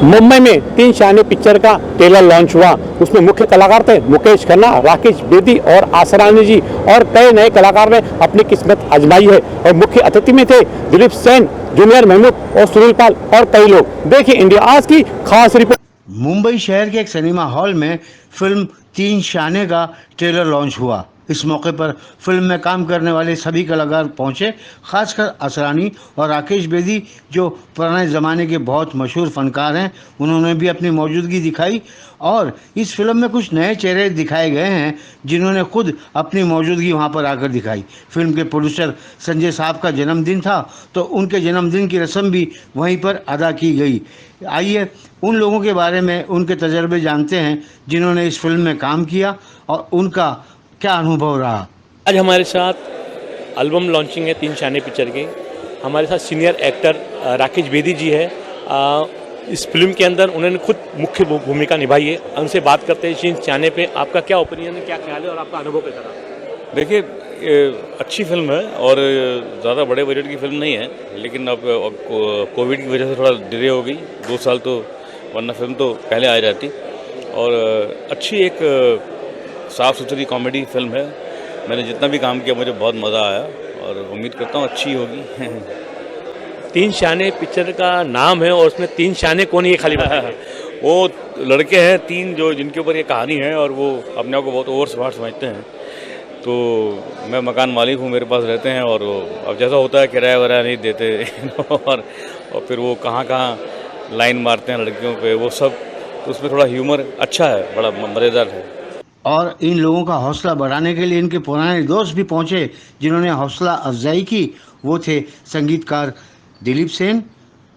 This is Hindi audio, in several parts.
मुंबई में तीन शानी पिक्चर का ट्रेलर लॉन्च हुआ। उसमें मुख्य कलाकार थे मुकेश खन्ना, राकेश बेदी और आसरानी जी और कई नए कलाकार ने अपनी किस्मत आजमाई है। और मुख्य अतिथि में थे दिलीप सेन, जूनियर महमूद और सुनील पाल और कई लोग। देखिए इंडिया आज की खास रिपोर्ट। मुंबई शहर के एक सिनेमा हॉल में फिल्म तीन शाने का ट्रेलर लॉन्च हुआ। इस मौके पर फिल्म में काम करने वाले सभी कलाकार पहुंचे, खासकर असरानी और राकेश बेदी जो पुराने ज़माने के बहुत मशहूर फनकार हैं। उन्होंने भी अपनी मौजूदगी दिखाई और इस फिल्म में कुछ नए चेहरे दिखाए गए हैं जिन्होंने खुद अपनी मौजूदगी वहां पर आकर दिखाई। फिल्म के प्रोड्यूसर संजय साहब का जन्मदिन था तो उनके जन्मदिन की रस्म भी वहीं पर अदा की गई। आइए उन लोगों के बारे में उनके तजर्बे जानते हैं जिन्होंने इस फिल्म में काम किया और उनका क्या अनुभव रहा। आज हमारे साथ एल्बम लॉन्चिंग है तीन शाने पिक्चर की। हमारे साथ सीनियर एक्टर राकेश बेदी जी है। इस फिल्म के अंदर उन्होंने खुद मुख्य भूमिका निभाई है। उनसे बात करते हैं तीन शाने पे आपका क्या ओपिनियन है, क्या ख्याल है और आपका अनुभव कैसा रहा? देखिए अच्छी फिल्म है और ज़्यादा बड़े बजट की फिल्म नहीं है, लेकिन अब कोविड की वजह से थोड़ा डिले हो गई 2 साल, तो वरना फिल्म तो पहले आ जाती। और अच्छी एक साफ़ सुथरी कॉमेडी फिल्म है। मैंने जितना भी काम किया मुझे बहुत मज़ा आया और उम्मीद करता हूँ अच्छी होगी। तीन शाने पिक्चर का नाम है और उसमें तीन शाने कौन है ये खाली वो लड़के हैं तीन जो जिनके ऊपर ये कहानी है और वो अपने आप को बहुत ओवर स्मार्ट समझते हैं। तो मैं मकान मालिक हूँ, मेरे पास रहते हैं और अब जैसा होता है किराया वराया नहीं देते और फिर वो कहाँ कहाँ लाइन मारते हैं लड़कियों पे, वो सब। तो उसमें थोड़ा ह्यूमर अच्छा है, बड़ा मज़ेदार है। और इन लोगों का हौसला बढ़ाने के लिए इनके पुराने दोस्त भी पहुंचे जिन्होंने हौसला अफजाई की। वो थे संगीतकार दिलीप सेन,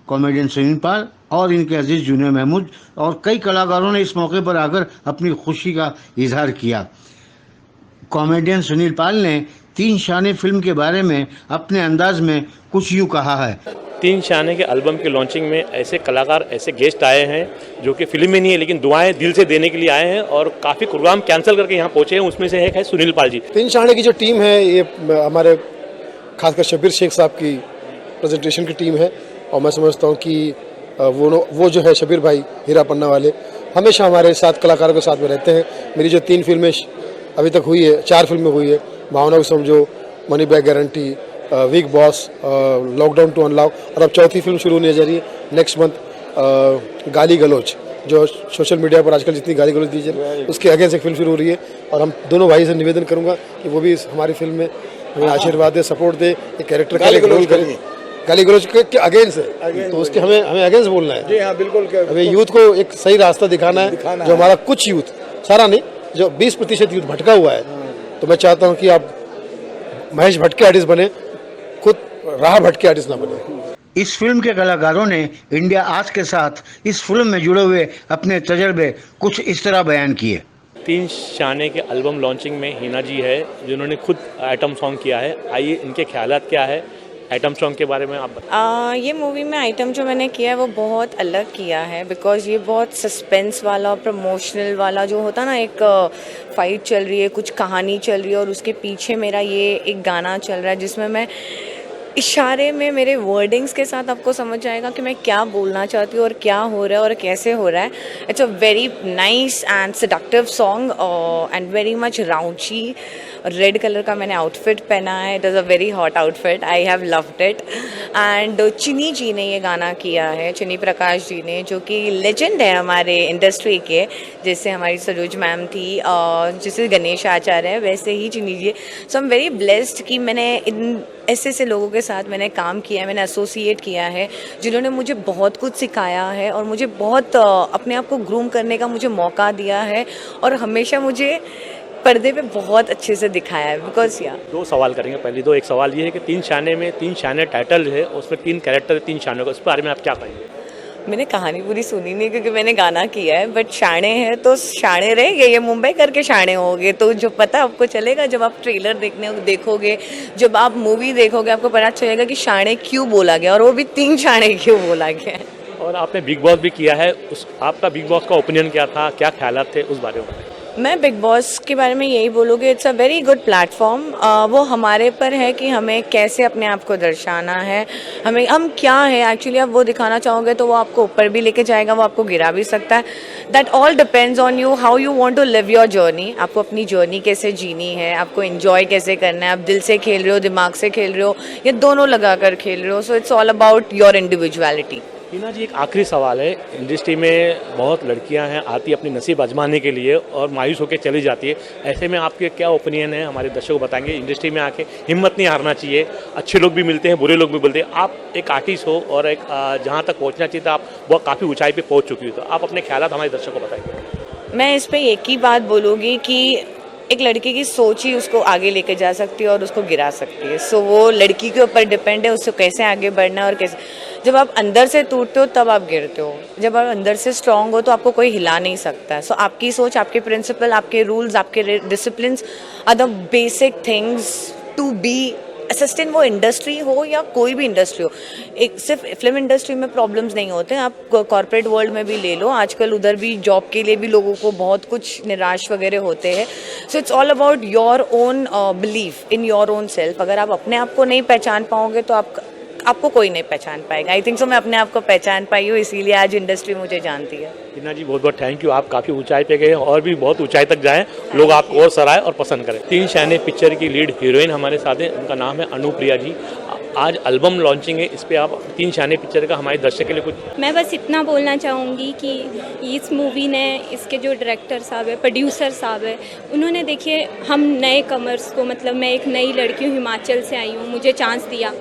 कॉमेडियन सुनील पाल और इनके अजीज जूनियर महमूद और कई कलाकारों ने इस मौके पर आकर अपनी खुशी का इजहार किया। कॉमेडियन सुनील पाल ने तीन शाने फिल्म के बारे में अपने अंदाज में कुछ यूँ कहा है। तीन शाने के एल्बम के लॉन्चिंग में ऐसे कलाकार, ऐसे गेस्ट आए हैं जो कि फिल्म में नहीं है लेकिन दुआएं दिल से देने के लिए आए हैं और काफ़ी प्रोग्राम कैंसिल करके यहाँ पहुँचे हैं। उसमें से एक है सुनील पाल जी। तीन शाने की जो टीम है ये हमारे खासकर शबीर शेख साहब की प्रेजेंटेशन की टीम है और मैं समझता हूँ कि वो जो है शबीर भाई हीरा पन्ना वाले हमेशा हमारे साथ कलाकारों के साथ में रहते हैं। मेरी जो 3 फिल्में अभी तक हुई है, 4 फिल्में हुई है, भावना को समझो, money back guarantee, week boss, lockdown to unlock और अब चौथी फिल्म शुरू होने जा रही है नेक्स्ट मंथ, गाली गलोच, जो सोशल मीडिया पर आजकल जितनी गाली गलोच दी जा रही है उसके अगेंस्ट एक फिल्म शुरू हो रही है। और हम दोनों भाई से निवेदन करूंगा कि वो भी हमारी फिल्म में हमें आशीर्वाद दे, सपोर्ट दे, एक कैरेक्टर का एक रोल करेंगे। गाली गलोच के अगेंस्ट है तो उसके हमें अगेंस्ट बोलना है। जी हाँ, बिल्कुल। हमें यूथ को एक सही रास्ता दिखाना है, जो हमारा कुछ यूथ, सारा नहीं, जो 20% यूथ भटका हुआ है। तो मैं चाहता हूँ कि आप महेश भटके आर्टिस्ट बने, खुद राह भटके आर्टिस्ट ना बने। इस फिल्म के कलाकारों ने इंडिया आज के साथ इस फिल्म में जुड़े हुए अपने तजर्बे कुछ इस तरह बयान किए। तीन शाने के एल्बम लॉन्चिंग में हिना जी है जिन्होंने खुद आइटम सॉन्ग किया है। आइए इनके ख्यालात क्या है आइटम सॉन्ग के बारे में आप बताएं। ये मूवी में आइटम जो मैंने किया है वो बहुत अलग किया है बिकॉज ये बहुत सस्पेंस वाला, प्रमोशनल वाला जो होता ना, एक फाइट चल रही है, कुछ कहानी चल रही है और उसके पीछे मेरा ये एक गाना चल रहा है जिसमें मैं इशारे में मेरे वर्डिंग्स के साथ आपको समझ आएगा कि मैं क्या बोलना चाहती हूँ और क्या हो रहा है और कैसे हो रहा है। It's a very nice and seductive song and very much raunchy. Red colour का मैंने आउटफिट पहना है, it is a very hot outfit, I have loved it. And Chini ji ने ये गाना किया है, चिनी प्रकाश जी ने, जो कि लेजेंड है हमारे इंडस्ट्री के, जैसे हमारी सरोज मैम थी और जैसे गणेश आचार्य है वैसे ही चिनी जी। सो आई एम वेरी ब्लेस्ड कि मैंने इन ऐसे लोगों के साथ मैंने काम किया है, मैंने एसोसिएट किया है जिन्होंने मुझे बहुत कुछ सिखाया है और मुझे बहुत अपने आप को ग्रूम करने का मुझे मौका दिया है और हमेशा मुझे पर्दे पे बहुत अच्छे से दिखाया है। बिकॉज 2 सवाल करेंगे। पहले तो एक सवाल ये है कि तीन शाने में तीन शाने टाइटल है, उसमें 3 कैरेक्टर है तीन शानों का, उस बारे में आप क्या कहेंगे? मैंने कहानी पूरी सुनी नहीं क्योंकि मैंने गाना किया है, बट शाणे हैं तो शाणे रहेंगे, ये मुंबई करके शाणे होंगे। तो जो पता आपको चलेगा जब आप ट्रेलर देखोगे, जब आप मूवी देखोगे, आपको पता चलेगा कि शाणे क्यों बोला गया और वो भी 3 शाणे क्यों बोला गया। और आपने बिग बॉस भी किया है, आपका बिग बॉस का ओपिनियन क्या था, क्या ख्यालात थे, उस बारे में बताएं। मैं बिग बॉस के बारे में यही बोलूँगी, it's a very good platform. वो हमारे पर है कि हमें कैसे अपने आप को दर्शाना है, हम क्या है एक्चुअली। आप वो दिखाना चाहोगे तो वो आपको ऊपर भी लेके जाएगा, वो आपको गिरा भी सकता है। That all depends on you, how you want to live your journey. आपको अपनी जर्नी कैसे जीनी है, आपको एंजॉय कैसे करना है। आप दिल से खेल रहे हो, दिमाग से खेल रहे हो, या दोनों लगा कर खेल रहे हो। So it's all about your individuality. Tina ji, एक आखिरी सवाल है। इंडस्ट्री में बहुत लड़कियां हैं, आती अपनी नसीब आजमाने के लिए और मायूस होकर चली जाती है। ऐसे में आपके क्या ओपिनियन है, हमारे दर्शकों को बताएंगे। इंडस्ट्री में आके हिम्मत नहीं हारना चाहिए, अच्छे लोग भी मिलते हैं, बुरे लोग भी मिलते हैं। आप एक आर्टिस्ट हो और एक जहां तक पहुंचना चाहिए था आप बहुत काफ़ी ऊंचाई पे पहुंच चुकी हो, तो आप अपने ख्यालात हमारे दर्शकों को बताएंगे। मैं इस पे एक ही बात बोलूँगी कि एक लड़की की सोच ही उसको आगे लेके जा सकती है और उसको गिरा सकती है। सो वो लड़की के ऊपर डिपेंड है, उसको कैसे आगे बढ़ना है और कैसे। जब आप अंदर से टूटते हो तब आप गिरते हो, जब आप अंदर से स्ट्रांग हो तो आपको कोई हिला नहीं सकता है। सो आपकी सोच, आपके प्रिंसिपल, आपके रूल्स, आपके disciplines are the basic things to be assistant. वो इंडस्ट्री हो या कोई भी इंडस्ट्री हो, एक सिर्फ फिल्म इंडस्ट्री में प्रॉब्लम्स नहीं होते हैं। आप कॉर्पोरेट वर्ल्ड में भी ले लो, आजकल उधर भी जॉब के लिए भी लोगों को बहुत कुछ निराश वगैरह होते हैं। सो it's all about your own belief in your own self. अगर आप अपने आप को नहीं पहचान पाओगे तो आपको कोई नहीं पहचान पाएगा। आई थिंक सो मैं अपने आप को पहचान पाई हूँ, इसीलिए आज इंडस्ट्री मुझे जानती है। टीना जी, बहुत बहुत थैंक यू। आप काफ़ी ऊंचाई पे गए और भी बहुत ऊंचाई तक जाएं, लोग आपको और सराहें और पसंद करें। तीन शहने पिक्चर की लीड हीरोइन हमारे साथ हैं, उनका नाम है अनुप्रिया जी। आज एल्बम लॉन्चिंग है, इस पे आप तीन शहने पिक्चर का हमारे दर्शक के लिए कुछ। मैं बस इतना बोलना चाहूँगी कि इस मूवी ने, इसके जो डायरेक्टर साहब है, प्रोड्यूसर साहब है, उन्होंने देखिए हम नए कमर्स को, मतलब मैं एक नई लड़की हूँ, हिमाचल से आई हूँ, मुझे चांस दिया।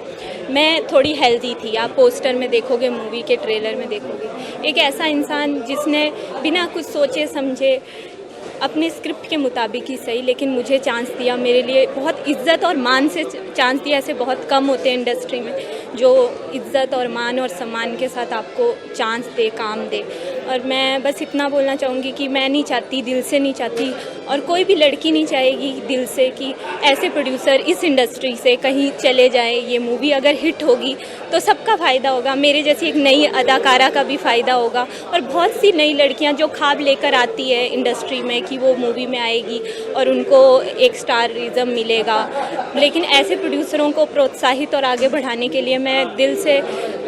मैं थोड़ी हेल्दी थी, आप पोस्टर में देखोगे, मूवी के ट्रेलर में देखोगे। एक ऐसा इंसान जिसने बिना कुछ सोचे समझे अपने स्क्रिप्ट के मुताबिक ही सही, लेकिन मुझे चांस दिया, मेरे लिए बहुत इज्जत और मान से चांस दिया। ऐसे बहुत कम होते हैं इंडस्ट्री में जो इज्जत और मान और सम्मान के साथ आपको चांस दे, काम दे। और मैं बस इतना बोलना चाहूँगी कि मैं नहीं चाहती, दिल से नहीं चाहती, और कोई भी लड़की नहीं चाहेगी दिल से कि ऐसे प्रोड्यूसर इस इंडस्ट्री से कहीं चले जाए। ये मूवी अगर हिट होगी तो सबका फ़ायदा होगा, मेरे जैसी एक नई अदाकारा का भी फ़ायदा होगा, और बहुत सी नई लड़कियां जो ख्वाब लेकर आती है इंडस्ट्री में कि वो मूवी में आएगी और उनको एक स्टारिज्म मिलेगा। लेकिन ऐसे प्रोड्यूसरों को प्रोत्साहित और आगे बढ़ाने के लिए मैं दिल से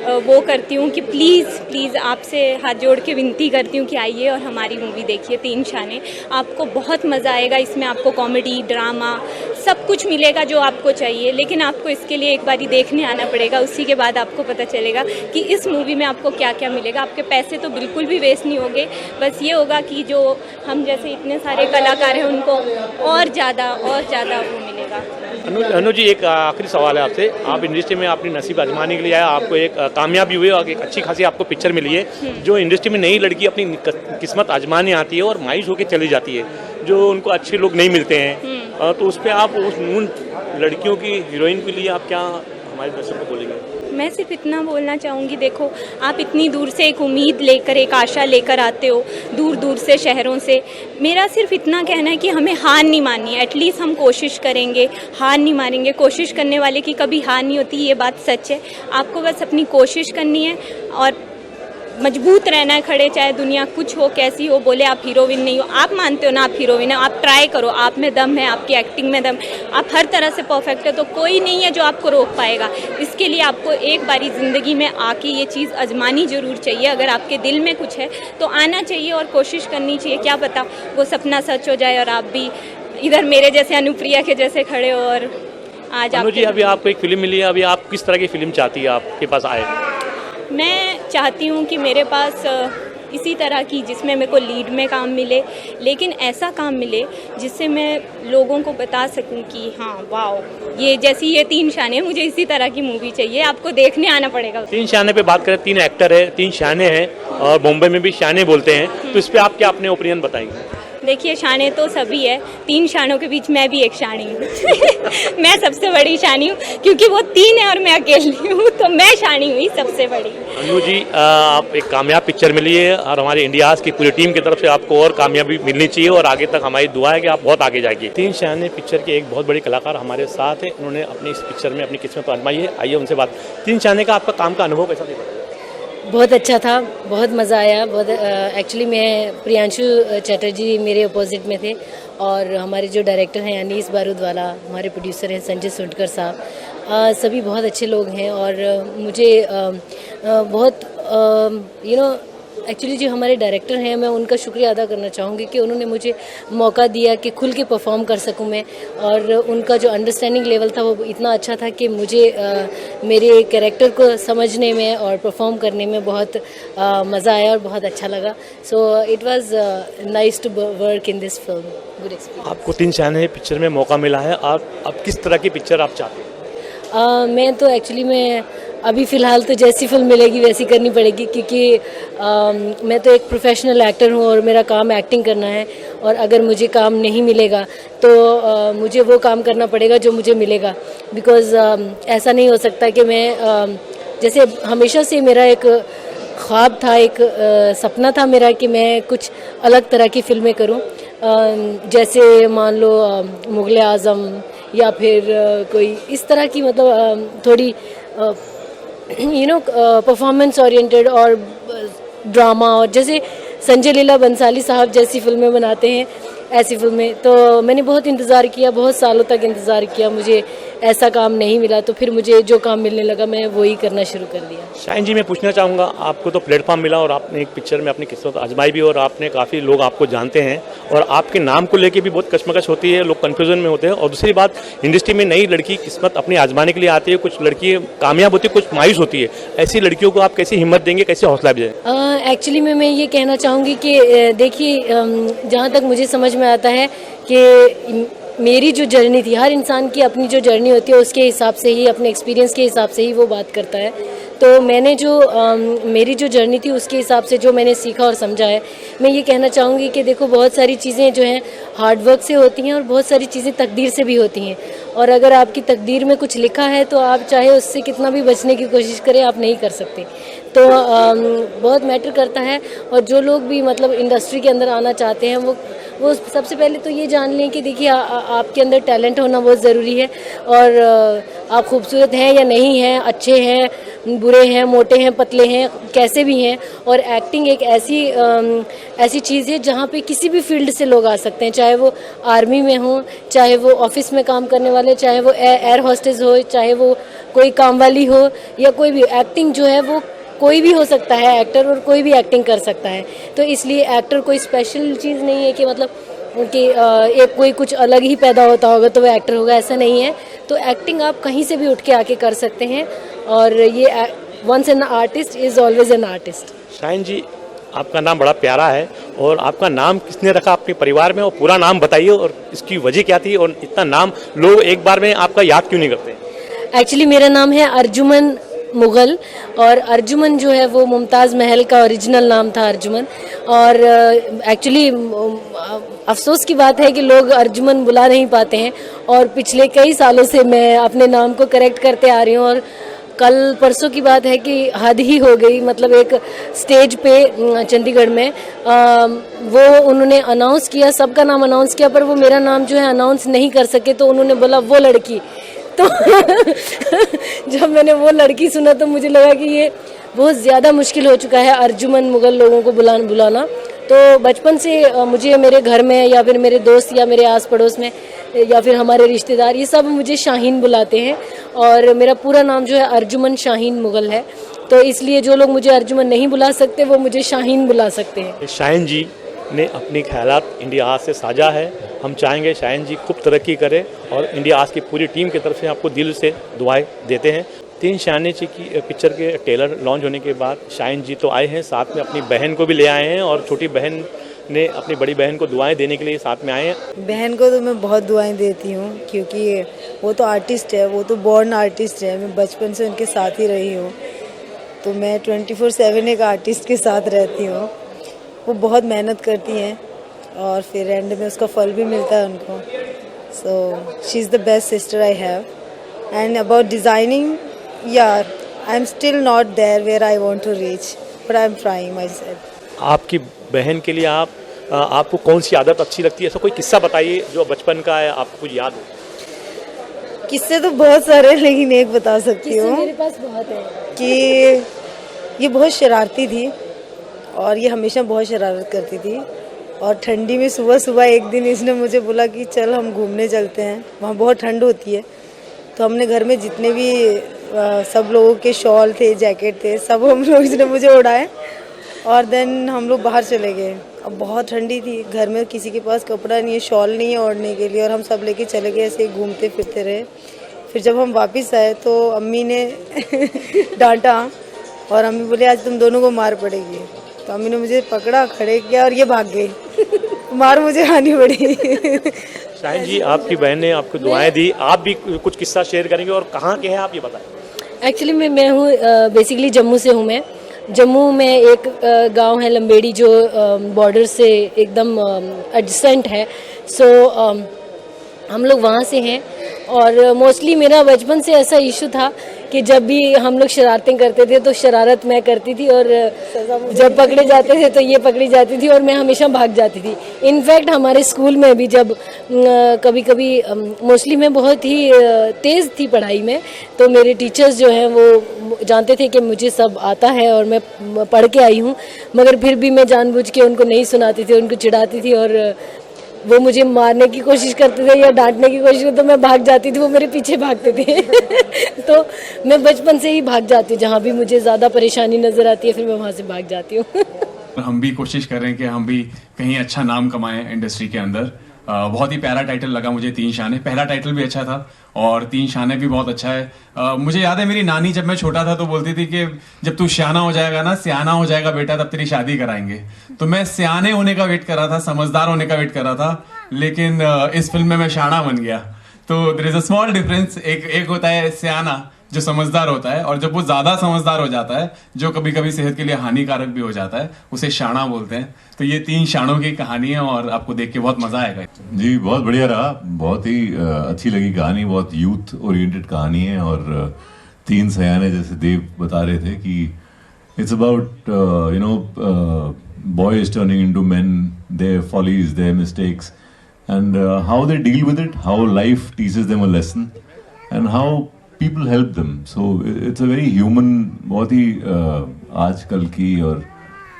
वो करती हूँ कि प्लीज़ आपसे हाथ जोड़ के विनती करती हूँ कि आइए और हमारी मूवी देखिए तीन शाने। आपको बहुत मज़ा आएगा, इसमें आपको कॉमेडी, ड्रामा सब कुछ मिलेगा जो आपको चाहिए। लेकिन आपको इसके लिए एक बारी देखने आना पड़ेगा, उसी के बाद आपको पता चलेगा कि इस मूवी में आपको क्या क्या मिलेगा। आपके पैसे तो बिल्कुल भी वेस्ट नहीं होंगे, बस ये होगा कि जो हम जैसे इतने सारे कलाकार हैं उनको और ज़्यादा वो मिलेगा। अनु जी, एक आखिरी सवाल है आपसे। आप इंडस्ट्री में अपनी नसीब आजमाने के लिए आए, आपको एक कामयाबी हुई और एक अच्छी खासी आपको पिक्चर मिली है। जो इंडस्ट्री में नई लड़की अपनी किस्मत आजमाने आती है और मायूस होकर चली जाती है, जो उनको अच्छे लोग नहीं मिलते हैं, तो उस पर आप उन लड़कियों की, हीरोइन के लिए आप क्या हमारे दर्शकों को बोलेंगे? मैं सिर्फ इतना बोलना चाहूँगी, देखो आप इतनी दूर से एक उम्मीद लेकर, एक आशा लेकर आते हो, दूर दूर से शहरों से। मेरा सिर्फ इतना कहना है कि हमें हार नहीं माननी है। एटलीस्ट हम कोशिश करेंगे, हार नहीं मानेंगे। कोशिश करने वाले की कभी हार नहीं होती, ये बात सच है। आपको बस अपनी कोशिश करनी है और मजबूत रहना है खड़े, चाहे दुनिया कुछ हो, कैसी हो। बोले आप हीरोइन नहीं हो, आप मानते हो ना आप हीरोइन हो, आप ट्राई करो, आप में दम है, आपकी एक्टिंग में दम, आप हर तरह से परफेक्ट है, तो कोई नहीं है जो आपको रोक पाएगा। इसके लिए आपको एक बारी ज़िंदगी में आके ये चीज़ आजमानी ज़रूर चाहिए। अगर आपके दिल में कुछ है तो आना चाहिए और कोशिश करनी चाहिए। क्या पता वो सपना सच हो जाए और आप भी इधर मेरे जैसे, अनुप्रिया के जैसे खड़े हो। और आज अनु जी, अभी आपको एक फिल्म मिली है, अभी आप किस तरह की फिल्म चाहती है आपके पास आए? मैं चाहती हूँ कि मेरे पास इसी तरह की, जिसमें मेरे को लीड में काम मिले, लेकिन ऐसा काम मिले जिससे मैं लोगों को बता सकूं कि हाँ वाओ, ये जैसी ये तीन शाने, मुझे इसी तरह की मूवी चाहिए। आपको देखने आना पड़ेगा। तीन शाने पे बात करें, तीन एक्टर है, तीन शाने हैं और बॉम्बे में भी शाने बोलते हैं, तो इस पर आप क्या अपने ओपिनियन बताएंगे? देखिए, शाने तो सभी है, तीन शानों के बीच मैं भी एक शानी हूँ। मैं सबसे बड़ी शानी हूँ क्योंकि वो तीन है और मैं अकेली हूँ, तो मैं शानी हुई सबसे बड़ी। अनु जी, आप एक कामयाब पिक्चर मिली है और हमारे इंडियाज़ की पूरी टीम की तरफ से आपको और कामयाबी मिलनी चाहिए और आगे तक हमारी दुआ है कि आप बहुत आगे जाएंगे। तीन शाने पिक्चर के एक बहुत बड़े कलाकार हमारे साथ हैं, उन्होंने अपनी इस पिक्चर में अपनी किस्मत आजमाई है। आइए उनसे बात। तीन शाने का आपका काम का अनुभव कैसा देखा? बहुत अच्छा था, बहुत मज़ा आया। बहुत एक्चुअली मैं प्रियांशु चैटर्जी मेरे अपोजिट में थे और हमारे जो डायरेक्टर हैं अनीस बारूदवाला, हमारे प्रोड्यूसर हैं संजय सुंडकर साहब, सभी बहुत अच्छे लोग हैं। और मुझे बहुत एक्चुअली जो हमारे डायरेक्टर हैं मैं उनका शुक्रिया अदा करना चाहूँगी कि उन्होंने मुझे मौका दिया कि खुल के परफॉर्म कर सकूँ मैं। और उनका जो अंडरस्टैंडिंग लेवल था वो इतना अच्छा था कि मुझे मेरे कैरेक्टर को समझने में और परफॉर्म करने में बहुत मज़ा आया और बहुत अच्छा लगा। So it was nice to work in this film, good experience. आपको 3 शाने पिक्चर में मौका मिला है, आप किस तरह की पिक्चर आप चाहते हैं? मैं तो एक्चुअली मैं अभी फ़िलहाल तो जैसी फिल्म मिलेगी वैसी करनी पड़ेगी, क्योंकि मैं तो एक प्रोफेशनल एक्टर हूँ और मेरा काम एक्टिंग करना है। और अगर मुझे काम नहीं मिलेगा तो मुझे वो काम करना पड़ेगा जो मुझे मिलेगा, बिकॉज़ ऐसा नहीं हो सकता कि मैं जैसे हमेशा से मेरा एक ख्वाब था, एक सपना था मेरा कि मैं कुछ अलग तरह की फ़िल्में करूँ, जैसे मान लो मुग़ल आज़म या फिर कोई इस तरह की, मतलब थोड़ी परफॉर्मेंस ओरिएंटेड और ड्रामा, और जैसे संजय लीला बंसाली साहब जैसी फिल्में बनाते हैं ऐसी फिल्में। तो मैंने बहुत इंतज़ार किया, बहुत सालों तक इंतज़ार किया, मुझे ऐसा काम नहीं मिला, तो फिर मुझे जो काम मिलने लगा मैं वही करना शुरू कर दिया। शाहीन जी, मैं पूछना चाहूँगा, आपको तो प्लेटफॉर्म मिला और आपने एक पिक्चर में अपनी किस्मत आजमाई भी, और आपने काफ़ी लोग आपको जानते हैं और आपके नाम को लेके भी बहुत कशमकश होती है, लोग कन्फ्यूजन में होते हैं। और दूसरी बात, इंडस्ट्री में नई लड़की किस्मत अपनी आजमाने के लिए आती है, कुछ लड़की कामयाब होती है, कुछ मायूस होती है। ऐसी लड़कियों को आप कैसी हिम्मत देंगे, कैसे हौसला देंगे? एक्चुअली मैं ये कहना चाहूँगी कि देखिए, जहाँ तक मुझे समझ में आता है कि मेरी जो जर्नी थी, हर इंसान की अपनी जो जर्नी होती है उसके हिसाब से ही, अपने एक्सपीरियंस के हिसाब से ही वो बात करता है। तो मैंने जो मेरी जो जर्नी थी उसके हिसाब से जो मैंने सीखा और समझा है, मैं ये कहना चाहूँगी कि देखो, बहुत सारी चीज़ें जो हैं हार्डवर्क से होती हैं और बहुत सारी चीज़ें तकदीर से भी होती हैं। और अगर आपकी तकदीर में कुछ लिखा है तो आप चाहे उससे कितना भी बचने की कोशिश करें, आप नहीं कर सकते। तो बहुत मैटर करता है। और जो लोग भी मतलब इंडस्ट्री के अंदर आना चाहते हैं वो सबसे पहले तो ये जान लें कि देखिए, आपके अंदर टैलेंट होना बहुत ज़रूरी है। और आप खूबसूरत हैं या नहीं हैं, अच्छे हैं, बुरे हैं, मोटे हैं, पतले हैं, कैसे भी हैं। और एक्टिंग एक ऐसी चीज़ है जहाँ पे किसी भी फील्ड से लोग आ सकते हैं, चाहे वो आर्मी में हो, चाहे वो ऑफिस में काम करने वाले, चाहे वो एयर होस्टेस हो, चाहे वो कोई काम वाली हो, या कोई भी। एक्टिंग जो है वो कोई भी हो सकता है एक्टर, और कोई भी एक्टिंग कर सकता है। तो इसलिए एक्टर कोई स्पेशल चीज़ नहीं है कि मतलब कि एक कोई कुछ अलग ही पैदा होता होगा तो वो एक्टर होगा, ऐसा नहीं है। तो एक्टिंग आप कहीं से भी उठ के आके कर सकते हैं। और ये once an artist is always an artist. Shaheen ji, आपका नाम बड़ा प्यारा है, और आपका नाम किसने रखा अपने परिवार में, और पूरा नाम बताइए और इसकी वजह क्या थी, और इतना नाम लोग एक बार में आपका याद क्यों नहीं करते? एक्चुअली मेरा नाम है अर्जुमन मुग़ल, और अर्जुमन जो है वो मुमताज़ महल का ओरिजिनल नाम था, अर्जुमन। और एक्चुअली अफसोस की बात है कि लोग अर्जुमन बुला नहीं पाते हैं, और पिछले कई सालों से मैं अपने नाम को करेक्ट करते आ रही हूँ। और कल परसों की बात है कि हद ही हो गई, मतलब एक स्टेज पे चंडीगढ़ में वो उन्होंने अनाउंस किया, सबका नाम अनाउंस किया, पर वो मेरा नाम जो है अनाउंस नहीं कर सके। तो उन्होंने बोला वो लड़की। तो जब मैंने वो लड़की सुना तो मुझे लगा कि ये बहुत ज़्यादा मुश्किल हो चुका है अर्जुमन मुग़ल लोगों को बुलाना। तो बचपन से मुझे मेरे घर में या फिर मेरे दोस्त या मेरे आस पड़ोस में या फिर हमारे रिश्तेदार, ये सब मुझे शाहीन बुलाते हैं। और मेरा पूरा नाम जो है अर्जुमन शाहीन मुग़ल है। तो इसलिए जो लोग मुझे अर्जुमन नहीं बुला सकते वो मुझे शाहीन बुला सकते हैं। शाहीन जी ने अपनी ख्यालात इंडिया आज से साझा है। हम चाहेंगे शाहीन जी खूब तरक्की करें, और इंडिया आज की पूरी टीम की तरफ से आपको दिल से दुआएं देते हैं। 3 शाने जी की पिक्चर के ट्रेलर लॉन्च होने के बाद शाहीन जी तो आए हैं, साथ में अपनी बहन को भी ले आए हैं, और छोटी बहन ने अपनी बड़ी बहन को दुआएं देने के लिए साथ में आए हैं। बहन को तो मैं बहुत दुआएं देती हूँ, क्योंकि वो तो आर्टिस्ट है, वो तो बॉर्न आर्टिस्ट है। मैं बचपन से उनके साथ ही रही हूँ, तो मैं 24/7 एक आर्टिस्ट के साथ रहती हूँ। वो बहुत मेहनत करती हैं और फिर एंड में उसका फल भी मिलता है उनको। So she is the best sister I have. And about designing, yeah I am still not there where I want to reach, but I am trying myself. आपकी बहन के लिए आपको कौन सी आदत अच्छी लगती है? ऐसा कोई किस्सा बताइए जो बचपन का है, आपको कुछ याद हो। किस्से तो बहुत सारे, लेकिन एक बता सकती हूँ मेरे पास बहुत है कि ये बहुत शरारती थी और ये हमेशा बहुत शरारत करती थी। और ठंडी में सुबह सुबह एक दिन इसने मुझे बोला कि चल हम घूमने चलते हैं, वहाँ बहुत ठंड होती है। तो हमने घर में जितने भी सब लोगों के शॉल थे, जैकेट थे, सब हम लोग इसने मुझे उड़ाए और देन हम लोग बाहर चले गए। अब बहुत ठंडी थी, घर में किसी के पास कपड़ा नहीं है, शॉल नहीं है ओढ़ने के लिए, और हम सब लेके चले गए, ऐसे घूमते फिरते रहे। फिर जब हम वापस आए तो अम्मी ने डांटा और अम्मी बोले आज तुम दोनों को मार पड़ेगी। तो अम्मी ने मुझे पकड़ा, खड़े किया और ये भाग गई। मार मुझे खानी पड़ी। शाहीन जी, आपकी बहन ने आपको दुआएं दी, आप भी कुछ किस्सा शेयर करेंगे और कहाँ के हैं आप ये बताएं। एक्चुअली मैं हूँ बेसिकली जम्मू से हूँ। मैं जम्मू में एक गांव है लंबेड़ी जो बॉर्डर से एकदम एडजेसेंट है। सो हम लोग वहाँ से हैं और मोस्टली मेरा बचपन से ऐसा इशू था कि जब भी हम लोग शरारतें करते थे तो शरारत मैं करती थी और जब पकड़े जाते थे तो ये पकड़ी जाती थी और मैं हमेशा भाग जाती थी। इनफैक्ट हमारे स्कूल में भी जब कभी कभी मोस्टली मैं बहुत ही तेज़ थी पढ़ाई में, तो मेरे टीचर्स जो हैं वो जानते थे कि मुझे सब आता है और मैं पढ़ के आई हूँ, मगर फिर भी मैं जानबूझ के उनको नहीं सुनाती थी, उनको चिढ़ाती थी और वो मुझे मारने की कोशिश करते थे या डांटने की कोशिश करते, तो मैं भाग जाती थी, वो मेरे पीछे भागते थे। तो मैं बचपन से ही भाग जाती हूँ, जहाँ भी मुझे ज़्यादा परेशानी नज़र आती है फिर मैं वहाँ से भाग जाती हूँ। हम भी कोशिश कर रहे हैं कि हम भी कहीं अच्छा नाम कमाएं इंडस्ट्री के अंदर। बहुत ही प्यारा टाइटल लगा मुझे, तीन शाने। पहला टाइटल भी अच्छा था और तीन शाने भी बहुत अच्छा है। मुझे याद है मेरी नानी जब मैं छोटा था तो बोलती थी कि जब तू सियाना हो जाएगा ना, सियाना हो जाएगा बेटा, तब तेरी शादी कराएंगे। तो मैं सियाने होने का वेट कर रहा था, समझदार होने का वेट कर रहा था, लेकिन इस फिल्म में मैं शाना बन गया। तो there is a small difference. एक होता है सियाना जो समझदार होता है, और जब वो ज्यादा समझदार हो जाता है जो कभी कभी सेहत के लिए हानिकारक भी हो जाता है, उसे शाना बोलते हैं। तो ये तीन शानों की कहानी है और आपको देख के बहुत मजा आएगा। जी बहुत बढ़िया रहा, बहुत ही अच्छी लगी कहानी, बहुत यूथ ओरिएंटेड कहानी है। और तीन सयाने जैसे देव बता रहे थे कि it's about boys turning into men, their follies, their mistakes, and how they deal with it, how life teaches them a lesson, and how people help them. So it's a very human, बहुत ही आजकल की और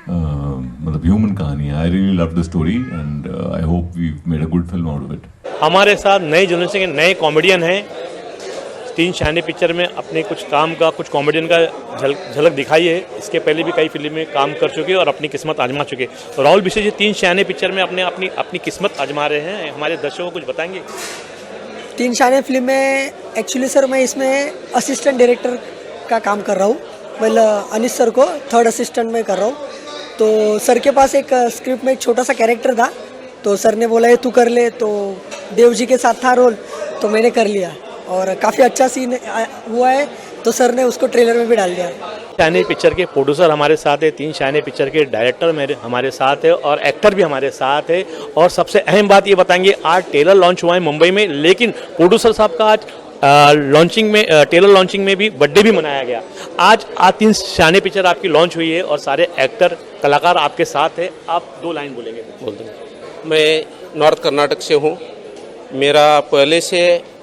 मतलब ह्यूमन कहानी है। I really loved the story and I hope we've made a good film out of it. हमारे साथ नए जनरेशन के नए कॉमेडियन हैं। तीन शाने पिक्चर में अपने कुछ काम का, कुछ कॉमेडियन का झलक दिखाई है। इसके पहले भी कई फिल्म में काम कर चुके और अपनी किस्मत आजमा चुके। राहुल विशेष जी तीन शाने पिक्चर में अपनी किस्मत आजमा रहे हैं, हमारे दर्शकों को कुछ बताएंगे। तीन शाने फिल्म में एक्चुअली सर मैं इसमें असिस्टेंट डायरेक्टर का काम कर रहा हूँ। वेल अनिस सर को थर्ड असिस्टेंट में कर रहा हूँ। तो सर के पास एक स्क्रिप्ट में एक छोटा सा कैरेक्टर था, तो सर ने बोला ये तू कर ले, तो देव जी के साथ था रोल, तो मैंने कर लिया और काफ़ी अच्छा सीन हुआ है, तो सर ने उसको ट्रेलर में भी डाल दिया। शाने पिक्चर के प्रोड्यूसर हमारे साथ है, तीन शाने पिक्चर के डायरेक्टर हमारे साथ है और एक्टर भी हमारे साथ है। और सबसे अहम बात ये बताएंगे, आज ट्रेलर लॉन्च हुआ है मुंबई में, लेकिन प्रोड्यूसर साहब का आज ट्रेलर लॉन्चिंग में भी बर्थडे भी मनाया गया। आज तीन शाने पिक्चर आपकी लॉन्च हुई है और सारे एक्टर कलाकार आपके साथ है। आप दो लाइन बोलेंगे। बोल दो। मैं नॉर्थ कर्नाटक से हूँ। मेरा पहले से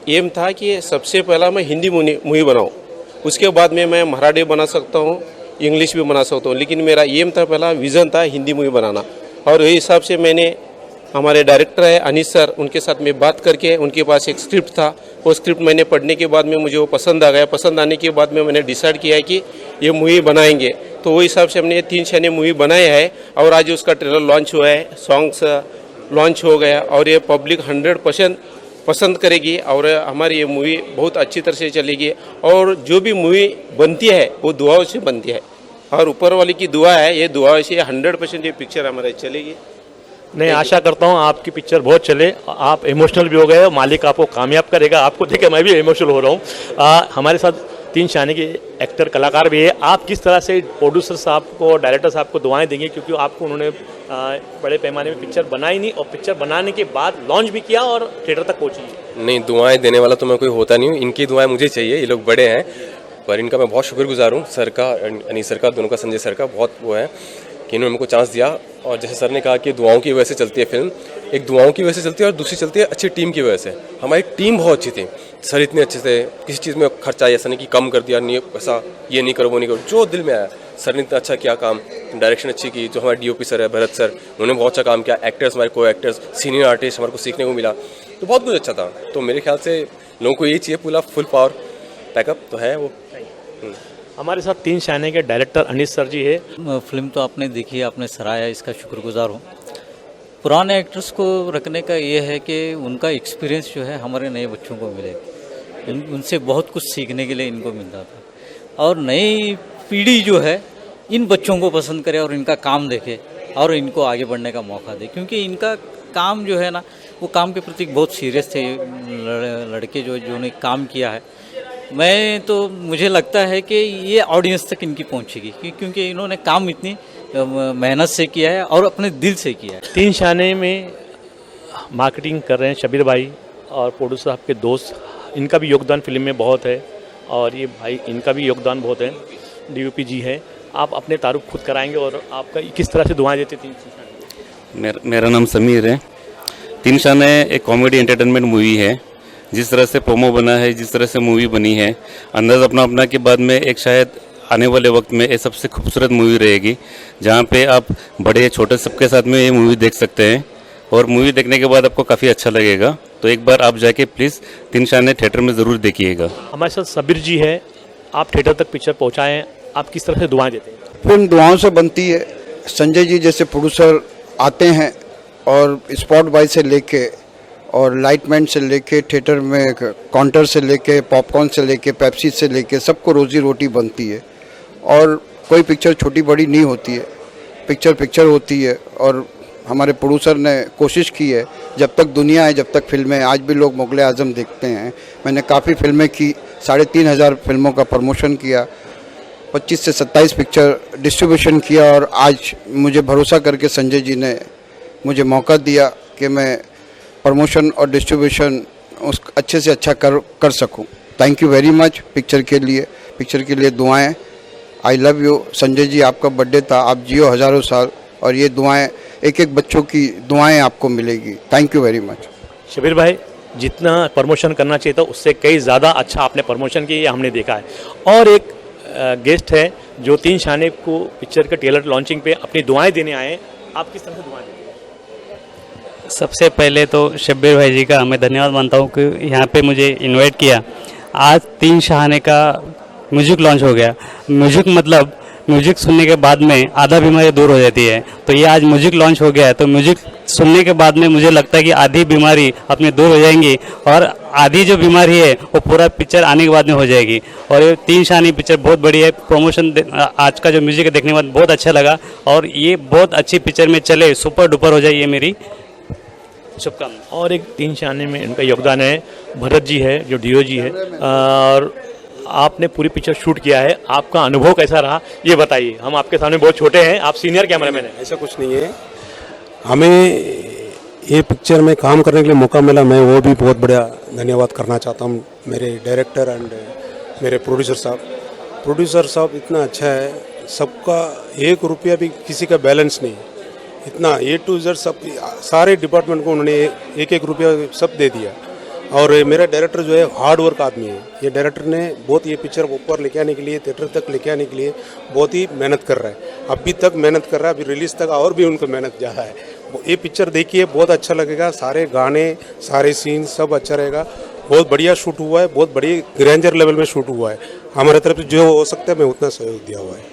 एम था कि सबसे पहला मैं हिंदी मूवी बनाऊँ, उसके बाद में मैं मराठी बना सकता हूँ, इंग्लिश भी बना सकता हूँ, लेकिन मेरा एम था, पहला विज़न था हिंदी मूवी बनाना। और वही हिसाब से मैंने हमारे डायरेक्टर है अनिस सर, उनके साथ में बात करके, उनके पास एक स्क्रिप्ट था, वो स्क्रिप्ट मैंने पढ़ने के बाद में मुझे वो पसंद आ गया। पसंद आने के बाद में मैंने डिसाइड किया है कि ये मूवी बनाएंगे। तो वो हिसाब से हमने ये तीन शाने मूवी बनाया है और आज उसका ट्रेलर लॉन्च हुआ है, सॉन्ग्स लॉन्च हो गया और ये पब्लिक 100% पसंद करेगी और हमारी ये मूवी बहुत अच्छी तरह से चलेगी। और जो भी मूवी बनती है वो दुआओं से बनती है और ऊपर वाले की दुआ है, ये दुआओं से 100% ये पिक्चर हमारे चलेगी। नहीं, आशा करता हूँ आपकी पिक्चर बहुत चले, आप इमोशनल भी हो गए, मालिक आपको कामयाब करेगा। आपको देख के मैं भी इमोशनल हो रहा हूँ। हमारे साथ तीन शाने के एक्टर कलाकार भी है। आप किस तरह से प्रोड्यूसर साहब को, डायरेक्टर साहब को दुआएं देंगे, क्योंकि आपको उन्होंने बड़े पैमाने में पिक्चर बनाई नहीं और पिक्चर बनाने के बाद लॉन्च भी किया और थिएटर तक पहुंची। नहीं, दुआएं देने वाला तो मैं कोई होता नहीं हूँ, इनकी दुआएं मुझे चाहिए। ये लोग बड़े हैं, पर इनका मैं बहुत शुक्रगुजार हूँ, सर का, अनीस सर का, दोनों का, संजय सर का। बहुत वो है कि इन्होंने हमको चांस दिया। और जैसे सर ने कहा कि दुआओं की वजह से चलती है फिल्म, एक दुआओं की वजह से चलती है और दूसरी चलती है अच्छी टीम की वजह से। हमारी टीम बहुत अच्छी थी, सर इतने अच्छे से, किसी चीज़ में खर्चा ऐसा नहीं कि कम कर दिया, नहीं ऐसा ये नहीं करो वो नहीं करो, जो दिल में आया सर ने इतना अच्छा किया काम, डायरेक्शन अच्छी की, जो हमारे DOP सर है भरत सर, उन्होंने बहुत अच्छा काम किया, एक्टर्स हमारे को एक्टर्स, सीनियर आर्टिस्ट हमारे को सीखने को मिला, तो बहुत कुछ अच्छा था। तो मेरे ख्याल से लोगों को यही चाहिए, पूरा फुल पावर पैकअप तो है वो। हमारे साथ तीन शाने के डायरेक्टर अनीस सर जी है। फिल्म तो आपने देखी, आपने सराहा, इसका शुक्रगुजार हूँ। पुराने एक्टर्स को रखने का ये है कि उनका एक्सपीरियंस जो है हमारे नए बच्चों को मिले, उनसे बहुत कुछ सीखने के लिए इनको मिलता था। और नई पीढ़ी जो है इन बच्चों को पसंद करे और इनका काम देखे और इनको आगे बढ़ने का मौका दे, क्योंकि इनका काम जो है ना, वो काम के प्रति बहुत सीरियस थे लड़के जो ने काम किया है। मैं तो मुझे लगता है कि ये ऑडियंस तक इनकी पहुंचेगी, क्योंकि इन्होंने काम इतनी मेहनत से किया है और अपने दिल से किया है। तीन शाने में मार्केटिंग कर रहे हैं शबीर भाई और प्रोड्यूसर आपके दोस्त, इनका भी योगदान फिल्म में बहुत है और ये भाई इनका भी योगदान बहुत है। DOP जी है, आप अपने तारुफ खुद कराएंगे और आपका किस तरह से दुआएं देते तीन शाने? मेरा नाम समीर है। तीन शाने एक कॉमेडी एंटरटेनमेंट मूवी है। जिस तरह से प्रोमो बना है, जिस तरह से मूवी बनी है, अंदाज अपना अपना के बाद में एक शायद आने वाले वक्त में ये सबसे खूबसूरत मूवी रहेगी, जहाँ पे आप बड़े छोटे सबके साथ में ये मूवी देख सकते हैं और मूवी देखने के बाद आपको काफ़ी अच्छा लगेगा। तो एक बार आप जाके प्लीज़ तीन शाने थिएटर में ज़रूर देखिएगा। हमारे साथ सबीर जी है, आप थिएटर तक पिक्चर पहुँचाएँ, आप किस तरह से दुआएं देते हैं? फिल्म दुआओं से बनती है। संजय जी जैसे प्रोड्यूसर आते हैं और स्पॉट बॉय से लेके और लाइटमैन से लेके थिएटर में काउंटर से लेके पॉपकॉर्न से लेके पेप्सी से लेके सबको रोजी रोटी बनती है। और कोई पिक्चर छोटी बड़ी नहीं होती है, पिक्चर होती है। और हमारे प्रोड्यूसर ने कोशिश की है, जब तक दुनिया है, जब तक फिल्में, आज भी लोग मुग़ल आज़म देखते हैं। मैंने काफ़ी फिल्में की, 3,500 फिल्मों का प्रमोशन किया, 25 से 27 पिक्चर डिस्ट्रीब्यूशन किया और आज मुझे भरोसा करके संजय जी ने मुझे मौका दिया कि मैं प्रमोशन और डिस्ट्रीब्यूशन उस अच्छे से अच्छा कर सकूं। Thank you very much picture के लिए दुआएं। I love you. Sanjay ji, आपका बर्थडे था, आप जियो हज़ारों साल और ये दुआएं एक एक बच्चों की दुआएं आपको मिलेगी। Thank you very much. Shabbir भाई, जितना प्रमोशन करना चाहिए था उससे कई ज़्यादा अच्छा आपने प्रमोशन किया, हमने देखा है। और एक गेस्ट है जो तीन शाने को पिक्चर के ट्रेलर लॉन्चिंग पे अपनी दुआएं देने आए हैं, आप किस तरह से दुआएं देते हैं? सबसे पहले तो शब्बीर भाई जी का मैं धन्यवाद मानता हूँ कि यहाँ पे मुझे इनवाइट किया। आज तीन शाने का म्यूजिक लॉन्च हो गया। म्यूजिक मतलब म्यूजिक सुनने के बाद में आधा बीमारी दूर हो जाती है, तो ये आज म्यूजिक लॉन्च हो गया है, तो म्यूजिक सुनने के बाद में मुझे लगता है कि आधी बीमारी अपनी दूर हो जाएंगी और आधी जो बीमारी है वो पूरा पिक्चर आने के बाद में हो जाएगी। और ये तीन शानी पिक्चर बहुत बड़ी है। प्रमोशन आज का जो म्यूजिक है देखने के बाद बहुत अच्छा लगा और ये बहुत अच्छी पिक्चर में चले, सुपर डुपर हो जाए, ये मेरी शुभकामना। और एक तीन शाने में इनका योगदान है भरत जी है जो DO जी है, और आपने पूरी पिक्चर शूट किया है, आपका अनुभव कैसा रहा ये बताइए। हम आपके सामने बहुत छोटे हैं, आप सीनियर कैमरामैन हैं। ऐसा कुछ नहीं है, हमें ये पिक्चर में काम करने के लिए मौका मिला, मैं वो भी बहुत बड़ा धन्यवाद करना चाहता हूँ मेरे डायरेक्टर एंड मेरे प्रोड्यूसर साहब इतना अच्छा है, सबका 1 रुपया भी किसी का बैलेंस नहीं, इतना A to Z सब सारे डिपार्टमेंट को उन्होंने 1-1 रुपया सब दे दिया। और मेरा डायरेक्टर जो है हार्ड वर्क आदमी है, ये डायरेक्टर ने बहुत ये पिक्चर को ऊपर लेके आने के लिए, थिएटर तक लेके आने के लिए बहुत ही मेहनत कर रहा है, अभी तक मेहनत कर रहा है, अभी रिलीज़ तक और भी उनको मेहनत ज़्यादा है। ये पिक्चर देखिए, बहुत अच्छा लगेगा, सारे गाने सारे सीन सब अच्छा रहेगा, बहुत बढ़िया शूट हुआ है, बहुत बड़ी ग्रैंडर लेवल में शूट हुआ है। हमारे तरफ से जो हो सकता है मैं उतना सहयोग दिया हुआ है।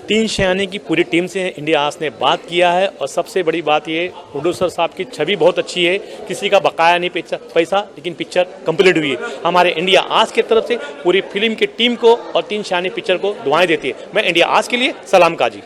तीन शाने की पूरी टीम से इंडिया आज ने बात किया है और सबसे बड़ी बात ये प्रोड्यूसर साहब की छवि बहुत अच्छी है, किसी का बकाया नहीं पैसा, लेकिन पिक्चर कंप्लीट हुई है। हमारे इंडिया आज की तरफ से पूरी फिल्म की टीम को और तीन शाने पिक्चर को दुआएं देती है। मैं इंडिया आज के लिए सलाम काजी।